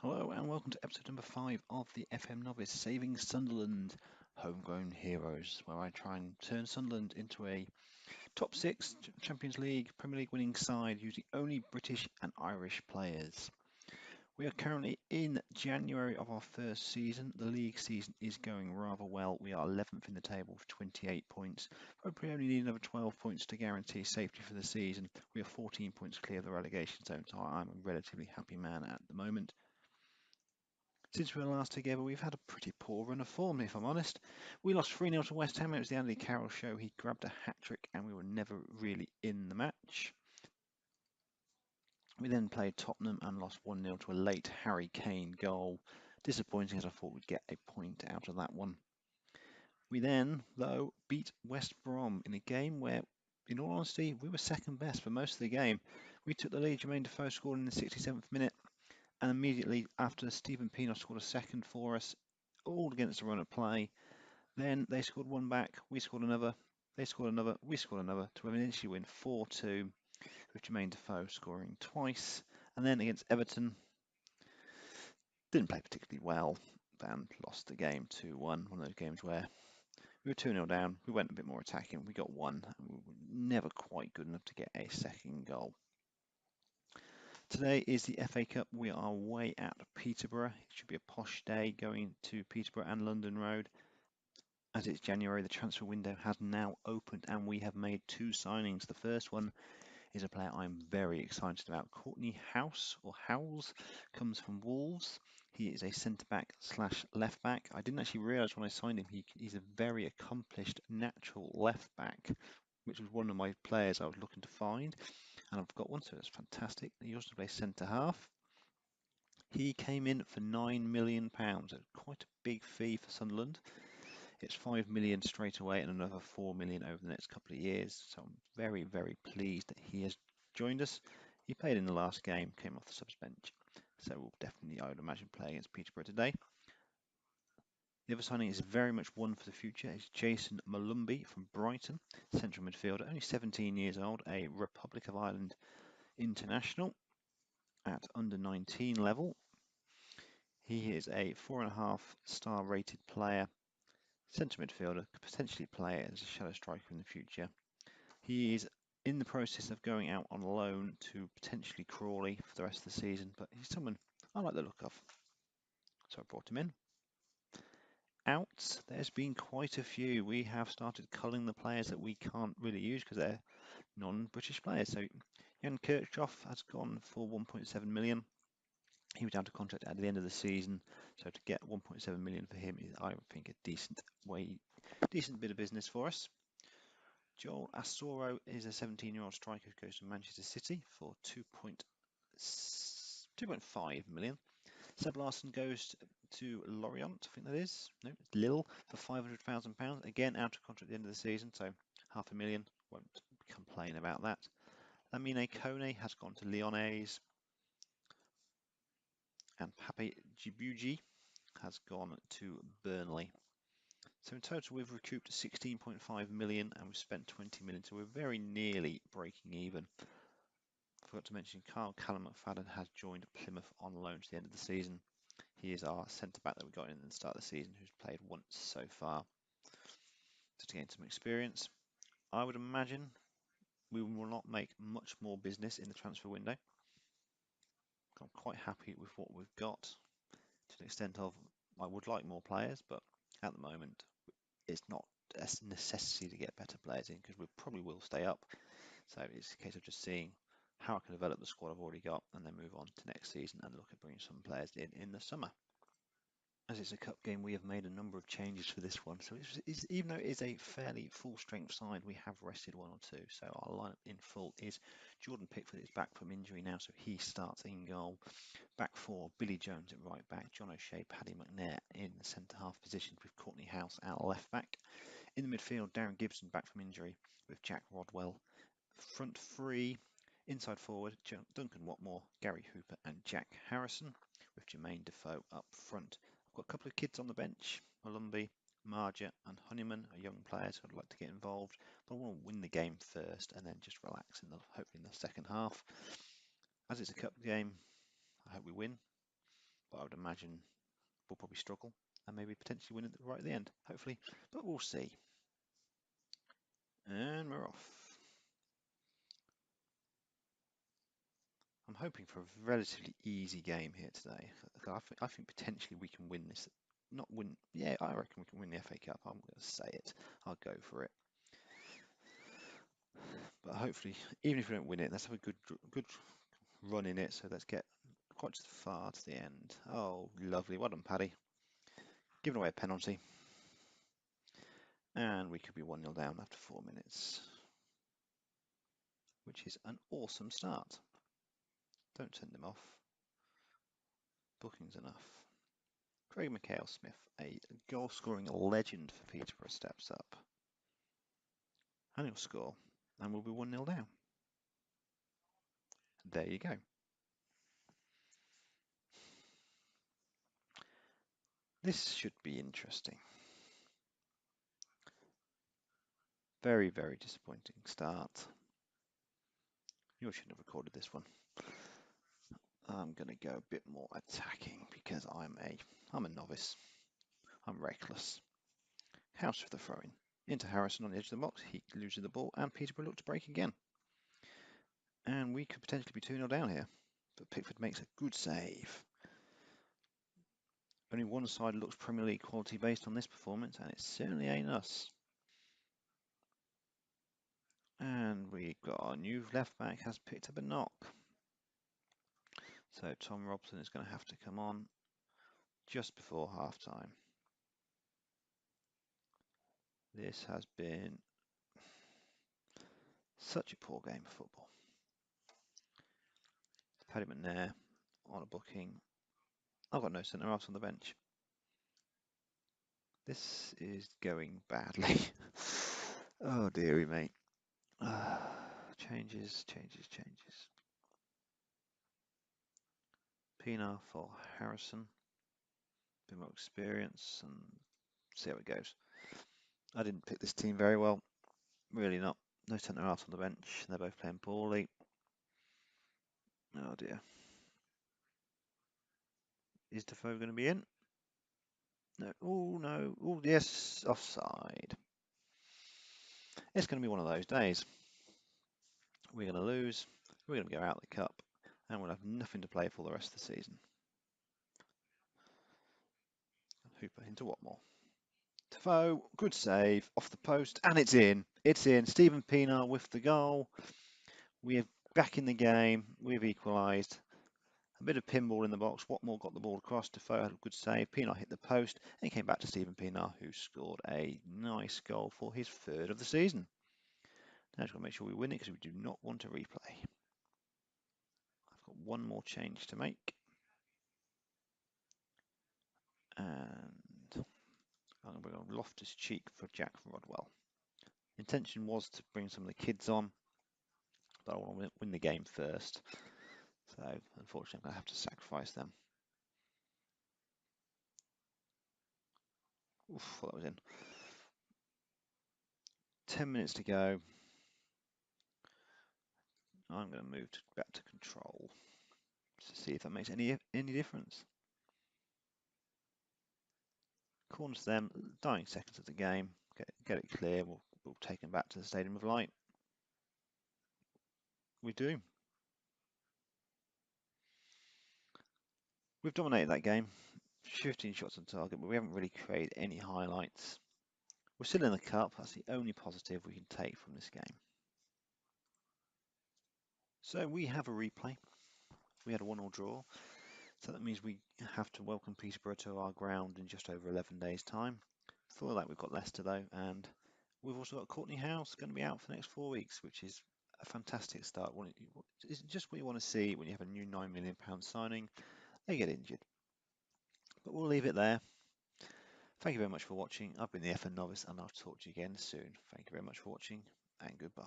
Hello and welcome to episode number 5 of the FM Novice Saving Sunderland Homegrown Heroes, where I try and turn Sunderland into a top 6 Champions League, Premier League winning side using only British and Irish players. We are currently in January of our first season. The league season is going rather well. We are 11th in the table with 28 points. Probably only need another 12 points to guarantee safety for the season. We are 14 points clear of the relegation zone, so I'm a relatively happy man at the moment. Since we were last together, we've had a pretty poor run of form, if I'm honest. We lost 3-0 to West Ham. It was the Andy Carroll show. He grabbed a hat-trick and we were never really in the match. We then played Tottenham and lost 1-0 to a late Harry Kane goal. Disappointing, as I thought we'd get a point out of that one. We then, though, beat West Brom in a game where, in all honesty, we were second best for most of the game. We took the lead. Jermaine Defoe scored in the 67th minute. And immediately after, Stephen Pienaar scored a second for us, all against the run of play. Then they scored one back, we scored another, they scored another, we scored another, to eventually win 4-2, with Jermaine Defoe scoring twice. And then against Everton, didn't play particularly well and lost the game 2-1. One of those games where we were 2-0 down, we went a bit more attacking, we got one, and we were never quite good enough to get a second goal. Today is the FA Cup. We are away at Peterborough. It should be a posh day going to Peterborough and London Road. As it's January, the transfer window has now opened and we have made 2 signings. The first one is a player I'm very excited about. Courtney House, or Howells, comes from Wolves. He is a centre-back / left-back. I didn't actually realise when I signed him he's a very accomplished natural left-back, which was one of my players I was looking to find. And I've got one, so that's fantastic. He also plays centre-half. He came in for £9 million, quite a big fee for Sunderland. It's 5 million straight away and another 4 million over the next couple of years. So I'm very, very pleased that he has joined us. He played in the last game, came off the subs bench. So we'll definitely, I would imagine, play against Peterborough today. The other signing is very much one for the future. It's Jason Malumbi from Brighton, central midfielder, only 17 years old, a Republic of Ireland international at under 19 level. He is a 4.5-star rated player, centre midfielder, could potentially play as a shadow striker in the future. He is in the process of going out on loan to potentially Crawley for the rest of the season, but he's someone I like the look of, so I brought him in. Outs, there's been quite a few. We have started culling the players that we can't really use because they're non-British players. So Jan Kirchhoff has gone for 1.7 million. He was out of contract at the end of the season, so to get 1.7 million for him is, I think, a decent bit of business for us. Joel Asoro is a 17-year-old striker who goes to Manchester City for 2.5 million. Seb Larsson goes to Lorient, I think that is. No, it's Lille for £500,000. Again, out of contract at the end of the season, so £500,000. Won't complain about that. Lamine Kone has gone to Lyonnais. And Pape Djibril has gone to Burnley. So in total, we've recouped 16.5 million and we've spent 20 million. So we're very nearly breaking even. I forgot to mention Callum McFadden has joined Plymouth on loan to the end of the season. He is our centre-back that we got in at the start of the season, who's played once so far, just to gain some experience. I would imagine we will not make much more business in the transfer window. I'm quite happy with what we've got, to the extent of I would like more players, but at the moment it's not a necessity to get better players in because we probably will stay up. So it's a case of just seeing how I can develop the squad I've already got and then move on to next season and look at bringing some players in the summer. As it's a cup game, we have made a number of changes for this one. So even though it is a fairly full-strength side, we have rested one or two. So our lineup in full is Jordan Pickford is back from injury now, so he starts in goal. Back four, Billy Jones at right back, John O'Shea, Paddy McNair in the centre-half position with Courtney House at left back. In the midfield, Darren Gibson back from injury with Jack Rodwell. Front three, inside forward, Duncan Watmore, Gary Hooper and Jack Harrison with Jermaine Defoe up front. I've got a couple of kids on the bench, Malumbi, Marja and Honeyman are young players who I'd like to get involved, but I want to win the game first and then just relax hopefully in the second half. As it's a cup game, I hope we win. but I would imagine we'll probably struggle and maybe potentially win it right at the end, hopefully, but we'll see. And we're off. I'm hoping for a relatively easy game here today. I think potentially we can win this. Not win, yeah, I reckon we can win the FA Cup. I'm going to say it. I'll go for it. But hopefully, even if we don't win it, let's have a good run in it. So let's get quite far to the end. Oh, lovely. Well done, Paddy. Giving away a penalty. And we could be 1-0 down after 4 minutes, which is an awesome start. Don't send them off. Booking's enough. Craig McHale-Smith, a goal-scoring legend for Peterborough, steps up. And he'll score, and we'll be 1-0 down. There you go. This should be interesting. Very, very disappointing start. You shouldn't have recorded this one. I'm going to go a bit more attacking because I'm a novice. I'm reckless. House with the throw-in. Into Harrison on the edge of the box. He loses the ball, and Peterborough look to break again. And we could potentially be 2-0 down here. But Pickford makes a good save. Only one side looks Premier League quality based on this performance, and it certainly ain't us. And we've got our new left back has picked up a knock. So Tom Robson is going to have to come on just before half time. This has been such a poor game of football. Paddy McNair on a booking. I've got no centre halves on the bench. This is going badly. Oh dearie mate. Changes. Pienaar for Harrison. A bit more experience and see how it goes. I didn't pick this team very well. Really not. No centre halves on the bench. They're both playing poorly. Oh dear. Is Defoe going to be in? No. Oh no. Oh yes. Offside. It's going to be one of those days. We're going to lose. We're going to go out of the cup, and we'll have nothing to play for the rest of the season. Hooper into Watmore. Defoe, good save off the post, and it's in. It's in. Stephen Pienaar with the goal. We're back in the game. We've equalised. A bit of pinball in the box. Watmore got the ball across. Defoe had a good save. Pienaar hit the post, and it came back to Stephen Pienaar, who scored a nice goal for his third of the season. Now just got to make sure we win it because we do not want to replay. I've got one more change to make. And I'm going to bring on Loftus-Cheek for Jack Rodwell. Intention was to bring some of the kids on, but I want to win the game first. So unfortunately, I'm going to have to sacrifice them. Oof, that was in. 10 minutes to go. I'm going to move back to control to see if that makes any difference. Corners them, dying seconds of the game. Get it clear. We'll take them back to the Stadium of Light. We do. We've dominated that game. 15 shots on target, but we haven't really created any highlights. We're still in the cup. That's the only positive we can take from this game. So we have a replay. We had a 1-1 draw. So that means we have to welcome Peterborough to our ground in just over 11 days' time. For that, we've got Leicester though, and we've also got Courtney House going to be out for the next 4 weeks, which is a fantastic start. It's just what you want to see when you have a new £9 million signing. They get injured. But we'll leave it there. Thank you very much for watching. I've been the FN Novice, and I'll talk to you again soon. Thank you very much for watching, and goodbye.